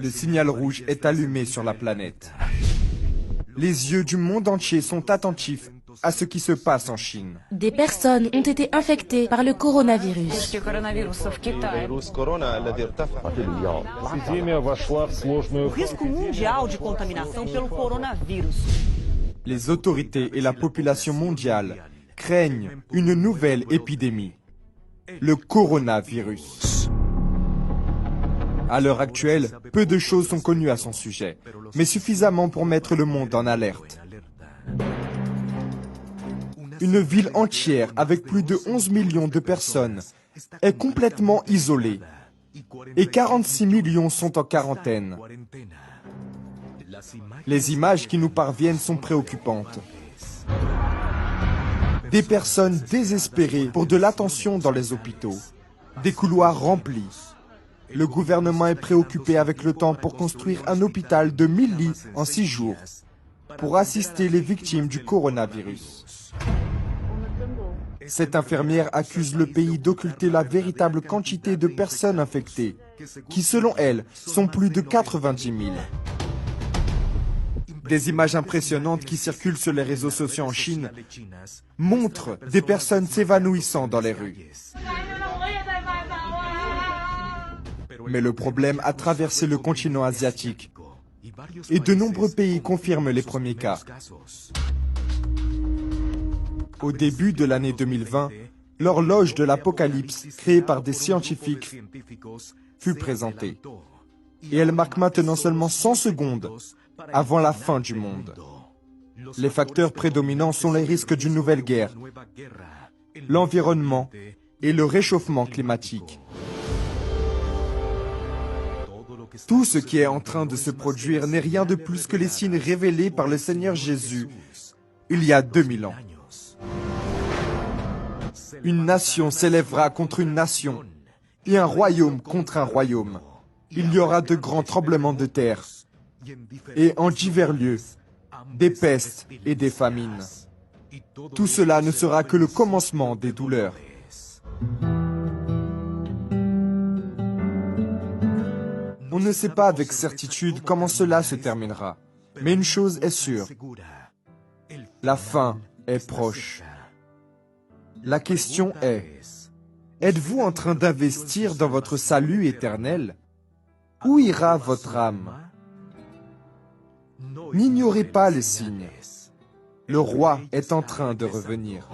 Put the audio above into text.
Le signal rouge est allumé sur la planète. Les yeux du monde entier sont attentifs à ce qui se passe en Chine. Des personnes ont été infectées par le coronavirus. Risco mundial de contaminação pelo coronavírus. Les autorités et la population mondiale craignent une nouvelle épidémie, le coronavirus. À l'heure actuelle, peu de choses sont connues à son sujet, mais suffisamment pour mettre le monde en alerte. Une ville entière avec plus de 11 millions de personnes est complètement isolée et 46 millions sont en quarantaine. Les images qui nous parviennent sont préoccupantes. Des personnes désespérées pour de l'attention dans les hôpitaux, des couloirs remplis. Le gouvernement est préoccupé avec le temps pour construire un hôpital de 1000 lits en 6 jours pour assister les victimes du coronavirus. Cette infirmière accuse le pays d'occulter la véritable quantité de personnes infectées, qui selon elle sont plus de 90 000. Des images impressionnantes qui circulent sur les réseaux sociaux en Chine montrent des personnes s'évanouissant dans les rues. Mais le problème a traversé le continent asiatique et de nombreux pays confirment les premiers cas. Au début de l'année 2020, l'horloge de l'apocalypse créée par des scientifiques fut présentée. Et elle marque maintenant seulement 100 secondes avant la fin du monde. Les facteurs prédominants sont les risques d'une nouvelle guerre, l'environnement et le réchauffement climatique. Tout ce qui est en train de se produire n'est rien de plus que les signes révélés par le Seigneur Jésus il y a 2000 ans. Une nation s'élèvera contre une nation et un royaume contre un royaume. Il y aura de grands tremblements de terre et en divers lieux, des pestes et des famines. Tout cela ne sera que le commencement des douleurs. On ne sait pas avec certitude comment cela se terminera. Mais une chose est sûre, la fin est proche. La question est, êtes-vous en train d'investir dans votre salut éternel? Où ira votre âme? N'ignorez pas les signes. Le roi est en train de revenir.